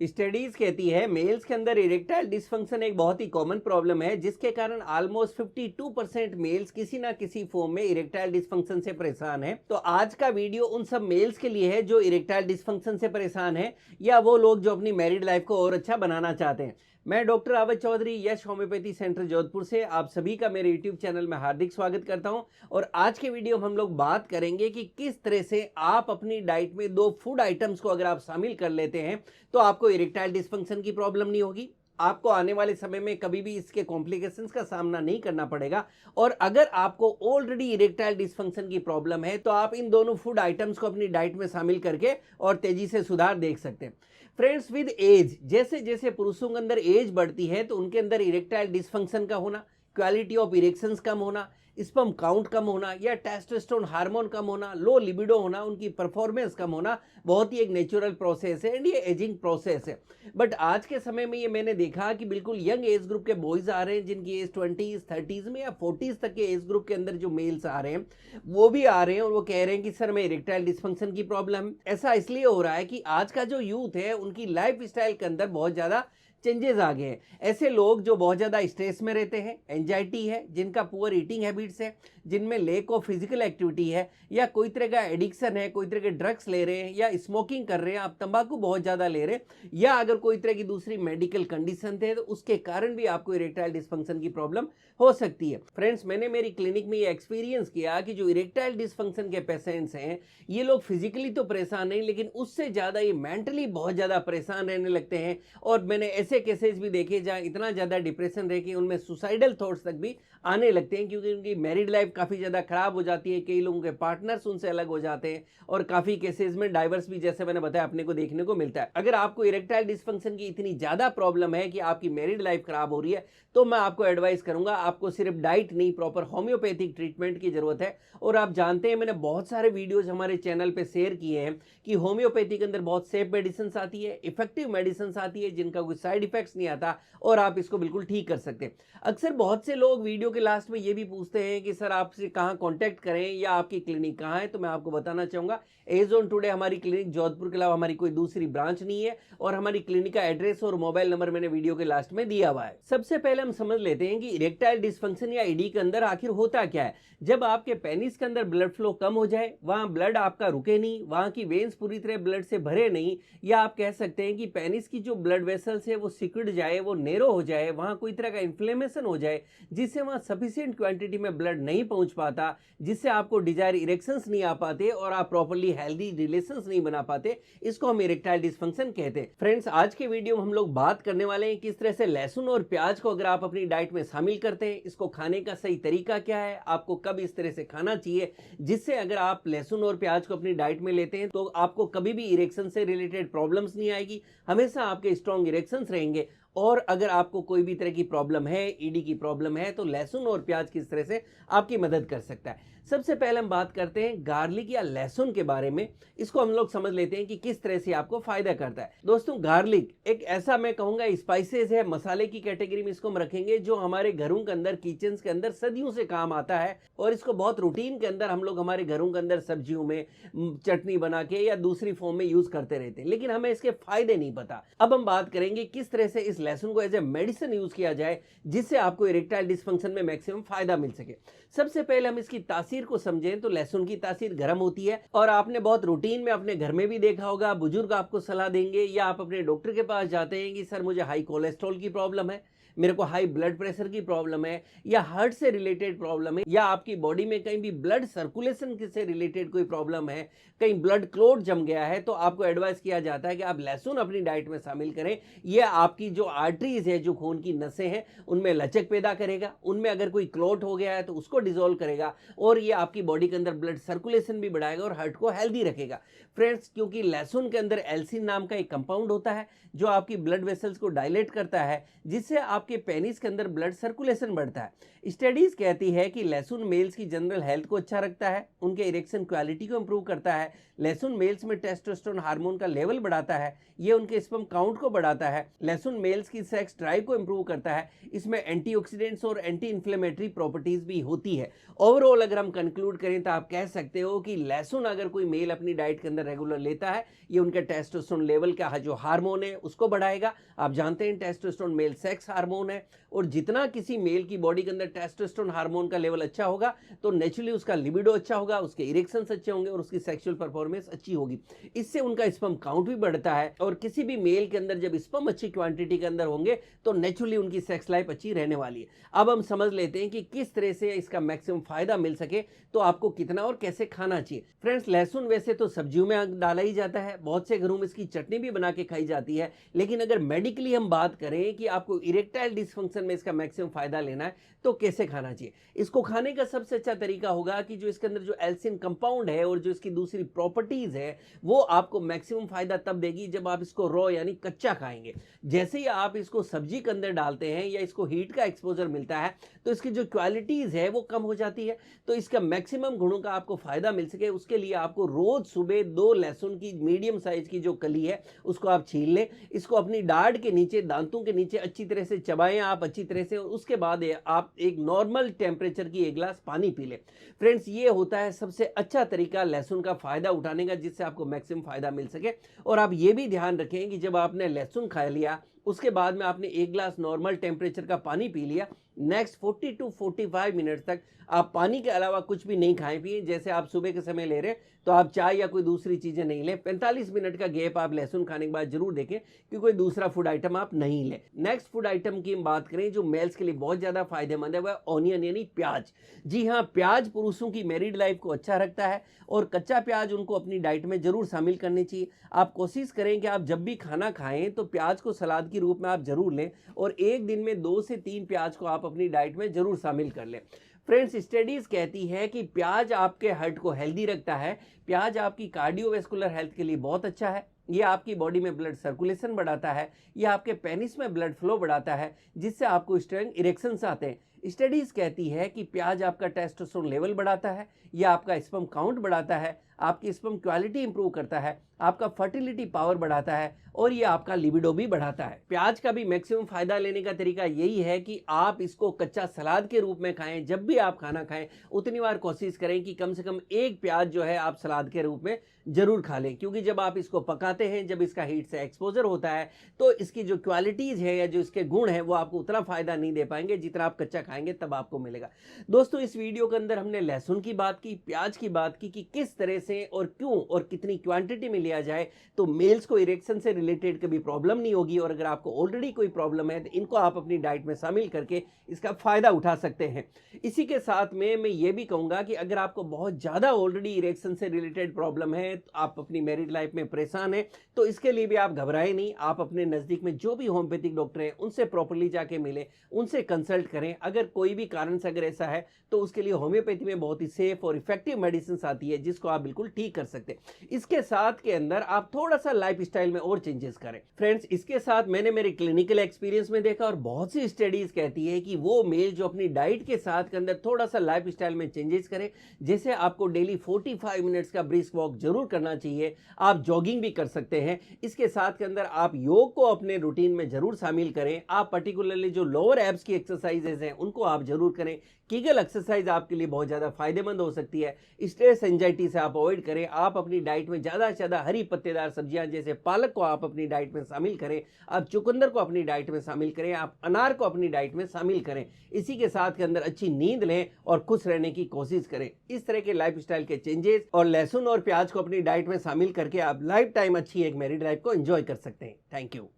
Studies कहती है mails के अंदर इरेक्टाइल डिसफंक्शन एक बहुत ही कॉमन प्रॉब्लम है जिसके कारण ऑलमोस्ट 52% मेल्स किसी ना किसी फॉर्म में इरेक्टाइल डिसफंक्शन से परेशान है। तो आज का वीडियो उन सब मेल्स के लिए है जो इरेक्टाइल डिसफंक्शन से परेशान है या वो लोग जो अपनी मैरिड लाइफ को और अच्छा बनाना चाहते हैं। मैं डॉक्टर अवध चौधरी यश होम्योपैथी सेंटर जोधपुर से आप सभी का मेरे यूट्यूब चैनल में हार्दिक स्वागत करता हूं। और आज के वीडियो में हम लोग बात करेंगे कि किस तरह से आप अपनी डाइट में दो फूड आइटम्स को अगर आप शामिल कर लेते हैं तो आपको इरेक्टाइल डिसफंक्शन की प्रॉब्लम नहीं होगी। आपको आने वाले समय में कभी भी इसके कॉम्प्लिकेशंस का सामना नहीं करना पड़ेगा। और अगर आपको ऑलरेडी इरेक्टाइल डिसफंक्शन की प्रॉब्लम है तो आप इन दोनों फूड आइटम्स को अपनी डाइट में शामिल करके और तेजी से सुधार देख सकते हैं। फ्रेंड्स, विद एज जैसे जैसे पुरुषों के अंदर एज बढ़ती है तो उनके अंदर इरेक्टाइल डिसफंक्शन का होना, क्वालिटी ऑफ इरेक्शंस कम होना, स्पर्म काउंट कम होना या टेस्टोस्टेरोन हार्मोन कम होना, लो लिबिडो होना, उनकी परफॉर्मेंस कम होना बहुत ही एक नेचुरल प्रोसेस है एंड ये एजिंग प्रोसेस है। बट आज के समय में ये मैंने देखा कि बिल्कुल यंग एज ग्रुप के बॉयज आ रहे हैं जिनकी एज 20s 30s में या 40s तक के एज ग्रुप के अंदर जो मेल्स आ रहे हैं वो भी आ रहे हैं और वो कह रहे हैं कि सर मैं इरेक्टाइल डिसफंक्शन की प्रॉब्लम है। ऐसा इसलिए हो रहा है कि आज का जो यूथ है उनकी लाइफ स्टाइल के अंदर बहुत ज़्यादा चेंजेस आ गए हैं। ऐसे लोग जो बहुत ज़्यादा स्ट्रेस में रहते हैं, एंजाइटी है, जिनका पुअर ईटिंग हैबिट्स है, जिनमें लेक ऑफ फिजिकल एक्टिविटी है या कोई तरह का एडिक्शन है, कोई तरह के ड्रग्स ले रहे हैं या स्मोकिंग कर रहे हैं, आप तंबाकू बहुत ज़्यादा ले रहे हैं या अगर कोई तरह की दूसरी मेडिकल कंडीशन थे तो उसके कारण भी आपको इरेक्टाइल डिसफंक्शन की प्रॉब्लम हो सकती है। फ्रेंड्स, मैंने मेरी क्लिनिक में ये एक्सपीरियंस किया कि जो इरेक्टाइल डिसफंक्शन के पेशेंट्स हैं ये लोग फिजिकली तो परेशान नहीं लेकिन उससे ज़्यादा ये मेंटली बहुत ज़्यादा परेशान रहने लगते हैं। और मैंने ऐसे केसेस भी देखे जहाँ इतना ज़्यादा डिप्रेशन रह के उनमें सुसाइडल थॉट्स तक भी आने लगते हैं क्योंकि उनकी मैरिड लाइफ काफ़ी ज़्यादा खराब हो जाती है, कई लोगों के पार्टनर्स उनसे अलग हो जाते हैं और काफ़ी केसेस में डाइवर्स भी जैसे मैंने बताया अपने को देखने को मिलता है। अगर आपको इरेक्टाइल डिसफंक्शन की इतनी ज़्यादा प्रॉब्लम है कि आपकी मैरिड लाइफ खराब हो रही है तो मैं आपको एडवाइस करूंगा आपको सिर्फ डाइट नहीं प्रॉपर होम्योपैथिक ट्रीटमेंट की जरूरत है। और आप जानते हैं मैंने बहुत सारे वीडियोज हमारे चैनल पे शेयर किए हैं कि होम्योपैथी के अंदर बहुत सेफ मेडिसिन आती है, इफेक्टिव मेडिसिन आती है जिनका कोई साइड इफेक्ट्स नहीं आता और आप इसको बिल्कुल ठीक कर सकते हैं। अक्सर बहुत से लोग वीडियो के लास्ट में ये भी पूछते हैं कि सर आपसे कहाँ कॉन्टैक्ट करें या आपकी क्लिनिक कहाँ है। तो मैं आपको बताना चाहूँगा एज ऑन टुडे हमारी क्लिनिक जोधपुर के अलावा हमारी कोई दूसरी ब्रांच नहीं है और हमारी क्लिनिक का एड्रेस और मोबाइल नंबर मैंने वीडियो के लास्ट में दिया हुआ है। सबसे पहले हम समझ लेते हैं कि इरेक्टाइल डिसफंक्शन या ईडी के अंदर आखिर होता क्या है। जब आपके पेनिस के अंदर ब्लड फ्लो कम हो जाए, वहां ब्लड आपका रुके नहीं, वहां की वेन्स पूरी तरह ब्लड से भरे नहीं, या आप कह सकते हैं कि पेनिस की जो ब्लड वेसल्स है वो सिकुड़ जाए, वो नेरो हो जाए, वहां कोई तरह का इन्फ्लेमेशन हो जाए जिससे वहां सफिशिएंट क्वांटिटी में ब्लड नहीं पहुंच पाता, जिससे आपको डिजायर इरेक्शंस नहीं आ पाते और आप प्रॉपर्ली हेल्दी रिलेशंस नहीं बना पाते, इसको हम इरेक्टाइल डिसफंक्शन कहते हैं। फ्रेंड्स, आज के वीडियो में हम लोग बात करने वाले हैं किस तरह से लहसुन और प्याज को अगर आप अपनी डाइट में शामिल करते हैं, इसको खाने का सही तरीका क्या है, आपको कब इस तरह से खाना चाहिए जिससे अगर आप लहसुन और प्याज को अपनी डाइट में लेते हैं तो आपको कभी भी इरेक्शन से रिलेटेड प्रॉब्लम्स नहीं आएगी, हमेशा आपके स्ट्रॉन्ग इरेक्शंस रहेंगे। और अगर आपको कोई भी तरह की प्रॉब्लम है, ईडी की प्रॉब्लम है, तो लहसुन और प्याज किस तरह से आपकी मदद कर सकता है। सबसे पहले हम बात करते हैं गार्लिक या लहसुन के बारे में। इसको हम लोग समझ लेते हैं कि किस तरह से आपको फायदा करता है। दोस्तों, गार्लिक एक ऐसा मैं कहूंगा स्पाइसेस है, मसाले की कैटेगरी में इसको हम रखेंगे जो हमारे घरों के अंदर, किचन के अंदर सदियों से काम आता है और इसको बहुत रूटीन के अंदर हम लोग हमारे घरों के अंदर सब्जियों में चटनी बना के या दूसरी फॉर्म में यूज करते रहते हैं, लेकिन हमें इसके फायदे नहीं पता। अब हम बात करेंगे किस तरह से इस लहसुन को एज ए मेडिसिन यूज किया जाए जिससे आपको इरेक्टाइल डिसफंक्शन में मैक्सिमम फायदा मिल सके। सबसे पहले हम इसकी तासीर को समझें तो लहसुन की तासीर गर्म होती है और आपने बहुत रूटीन में अपने घर में भी देखा होगा, बुजुर्ग आपको सलाह देंगे या आप अपने डॉक्टर के पास जाते हैं कि सर मुझे हाई कोलेस्ट्रॉल की प्रॉब्लम है, मेरे को हाई ब्लड प्रेशर की प्रॉब्लम है या हार्ट से रिलेटेड प्रॉब्लम है या आपकी बॉडी में कहीं भी ब्लड सर्कुलेशन से रिलेटेड कोई प्रॉब्लम है, कहीं ब्लड क्लॉट जम गया है, तो आपको एडवाइस किया जाता है कि आप लहसुन अपनी डाइट में शामिल करें। यह आपकी जो आर्टरीज है, जो खून की नसें हैं, उनमें लचक पैदा करेगा, उनमें अगर कोई क्लॉट हो गया है तो उसको डिसॉल्व करेगा और ये आपकी बॉडी के अंदर ब्लड सर्कुलेशन भी बढ़ाएगा और हार्ट को हेल्दी रखेगा। फ्रेंड्स, क्योंकि लहसुन के अंदर एल्सिन नाम का एक कंपाउंड होता है जो आपकी ब्लड वेसल्स को डायलेट करता है जिससे आपके पेनिस के अंदर ब्लड सर्कुलेशन बढ़ता है। स्टडीज कहती है कि लहसुन मेल्स की जनरल हेल्थ को अच्छा रखता है, उनके इरेक्शन क्वालिटी को इंप्रूव करता है, लहसुन मेल्स में टेस्टोस्टेरोन हार्मोन का लेवल बढ़ाता है, ये उनके स्पर्म काउंट को बढ़ाता है, लहसुन मेल्स की सेक्स ड्राइव को इंप्रूव करता है, इसमें एंटीऑक्सीडेंट्स और एंटी इन्फ्लेमेटरी प्रॉपर्टीज भी होती है। ओवरऑल अगर हम हम कंक्लूड करें तो आप कह सकते हो कि लहसुन अगर कोई मेल अपनी डाइट के अंदर रेगुलर लेता है, ये उनके टेस्टोस्टेरोन लेवल का जो हार्मोन है उसको बढ़ाएगा। आप जानते हैं टेस्टोस्टेरोन मेल सेक्स हार्मोन है, और जितना किसी मेल की बॉडी के अंदर टेस्टोस्टेरोन हार्मोन का लेवल अच्छा होगा तो नेचुरली उसका लिबिडो अच्छा होगा, उसके इरेक्शंस अच्छे होंगे और उसकी सेक्सुअल परफॉर्मेंस अच्छी होगी। इससे उनका स्पर्म काउंट भी बढ़ता है, और किसी भी मेल के अंदर जब स्पर्म अच्छी क्वांटिटी के अंदर होंगे तो नेचुरली उनकी सेक्स लाइफ अच्छी रहने वाली है। अब हम समझ लेते हैं कि किस तरह से इसका मैक्सिमम फायदा मिल सके, तो आपको कितना और कैसे खाना चाहिए। फ्रेंड्स, लहसुन वैसे तो सब्जियों में डाला ही जाता है, बहुत से घरों में इसकी चटनी भी बना के खाई जाती है, लेकिन अगर मेडिकली हम बात करें कि आपको इरेक्टाइल डिसफंक्शन में इसका मैक्सिमम फायदा लेना है तो कैसे खाना चाहिए। इसको खाने का सबसे अच्छा तरीका होगा कि जो इसके अंदर जो एल्सिन कंपाउंड है और जो इसकी दूसरी प्रॉपर्टीज है वो आपको मैक्सिमम फायदा तब देगी जब आप इसको रॉ यानी कच्चा खाएंगे। जैसे ही आप इसको सब्जी के अंदर डालते हैं या इसको हीट का एक्सपोजर मिलता है तो इसकी जो क्वालिटीज है वो कम हो जाती है। तो इसका मैक्सिमम गुणों का आपको फायदा मिल सके उसके लिए आपको रोज सुबह 2 लहसुन की मीडियम साइज की जो कली है उसको आप छील लें, इसको अपनी दाढ़ के नीचे, दांतों के नीचे अच्छी तरह से चबाएं आप अच्छी तरह से, और उसके बाद आप एक नॉर्मल टेम्परेचर की 1 गिलास पानी पी लें। फ्रेंड्स, ये होता है सबसे अच्छा तरीका लहसुन का फायदा उठाने का, जिससे आपको मैक्सिमम फायदा मिल सके। और आप ये भी ध्यान रखें कि जब आपने लहसुन खा लिया उसके बाद में आपने 1 गिलास नॉर्मल टेम्परेचर का पानी पी लिया, नेक्स्ट 40 टू 45 मिनट तक आप पानी के अलावा कुछ भी नहीं खाएं पिए। जैसे आप सुबह के समय ले रहे हैं तो आप चाय या कोई दूसरी चीजें नहीं लें। 45 मिनट का गैप आप लहसुन खाने के बाद जरूर देखें कि कोई दूसरा फूड आइटम आप नहीं लें। नेक्स्ट फूड आइटम की हम बात करें जो मेल्स के लिए बहुत ज्यादा फायदेमंद है वह ऑनियन यानी प्याज। जी हाँ, प्याज पुरुषों की मैरिड लाइफ को अच्छा रखता है और कच्चा प्याज उनको अपनी डाइट में जरूर शामिल करनी चाहिए। आप कोशिश करें कि आप जब भी खाना खाएं तो प्याज को सलाद के रूप में आप जरूर लें, और एक दिन में 2 से 3 प्याज को आप अपनी डाइट में जरूर शामिल कर लें। फ्रेंड्स, स्टडीज कहती है कि प्याज आपके हार्ट को हेल्दी रखता है, प्याज आपकी कार्डियोवैस्कुलर हेल्थ के लिए बहुत अच्छा है, ये आपकी बॉडी में ब्लड सर्कुलेशन बढ़ाता है, ये आपके पेनिस में ब्लड फ्लो बढ़ाता है जिससे आपको स्ट्रॉन्ग इरेक्शंस आते हैं। स्टडीज कहती है कि प्याज आपका टेस्टोस्टेरोन लेवल बढ़ाता है, ये आपका स्पर्म काउंट बढ़ाता है, आपकी स्पर्म क्वालिटी इंप्रूव करता है, आपका फर्टिलिटी पावर बढ़ाता है और ये आपका लिबिडो भी बढ़ाता है। प्याज का भी मैक्सिमम फायदा लेने का तरीका यही है कि आप इसको कच्चा सलाद के रूप में खाएं। जब भी आप खाना खाएं उतनी बार कोशिश करें कि कम से कम 1 प्याज जो है आप सलाद के रूप में जरूर खा लें, क्योंकि जब आप इसको पकाते हैं, जब इसका हीट से एक्सपोजर होता है तो इसकी जो क्वालिटीज है या जो इसके गुण है वो आपको उतना फायदा नहीं दे पाएंगे जितना आप कच्चा खाएंगे तब आपको मिलेगा। दोस्तों, इस वीडियो के अंदर हमने लहसुन की बात की, प्याज की बात की कि किस तरह से और क्यों और कितनी क्वांटिटी में लिया जाए तो मेल्स को इरेक्शन से रिलेटेड कभी प्रॉब्लम नहीं होगी, और अगर आपको ऑलरेडी कोई प्रॉब्लम है तो इनको आप अपनी डाइट में शामिल करके इसका फायदा उठा सकते हैं। इसी के साथ में मैं ये भी कहूंगा कि अगर आपको बहुत ज्यादा ऑलरेडी इरेक्शन से रिलेटेड प्रॉब्लम है, तो आप अपनी मैरिड लाइफ में परेशान हैं, तो इसके लिए भी आप घबराएं नहीं। आप अपने नजदीक में जो भी होम्योपैथिक डॉक्टर हैं उनसे प्रॉपर्ली जाके मिलें, उनसे कंसल्ट करें। अगर कोई भी कारण से अगर ऐसा है तो उसके लिए होम्योपैथी में बहुत ही सेफ और इफेक्टिव मेडिसिन आती है जिसको आप बिल्कुल ठीक कर सकते हैं। इसके साथ के अंदर आप थोड़ा सा लाइफ स्टाइल में और चेंजेस करें। फ्रेंड्स, इसके साथ मैंने मेरे क्लिनिकल एक्सपीरियंस में देखा और बहुत सी स्टडीज कहती है कि वो मेल जो अपनी डाइट के साथ के अंदर थोड़ा सा लाइफ स्टाइल में चेंजेस करें, जैसे आपको डेली 45 मिनट्स का ब्रिस्क वॉक जरूर करना चाहिए, आप जॉगिंग भी कर सकते हैं। इसके साथ के अंदर आप योग को अपने रूटीन में जरूर शामिल करें। आप पर्टिकुलरली जो लोअर एब्स की एक्सरसाइजेज हैं उनको आप जरूर करें। कीगल एक्सरसाइज आपके लिए बहुत ज्यादा फायदेमंद हो सकती है। स्ट्रेस एंजाइटी से आप अवॉइड करें। आप अपनी डाइट में ज्यादा से ज्यादा हरी पत्तेदार सब्जियां जैसे पालक को आप अपनी डाइट में शामिल करें, आप चुकंदर को अपनी डाइट में शामिल करें, आप अनार को अपनी डाइट में शामिल करें। इसी के साथ के अंदर अच्छी नींद लें और खुश रहने की कोशिश करें। इस तरह के लाइफस्टाइल के चेंजेस और लहसुन और प्याज को अपनी डाइट में शामिल करके आप लाइफ टाइम अच्छी एक मैरिड लाइफ को एंजॉय कर सकते हैं। Thank you.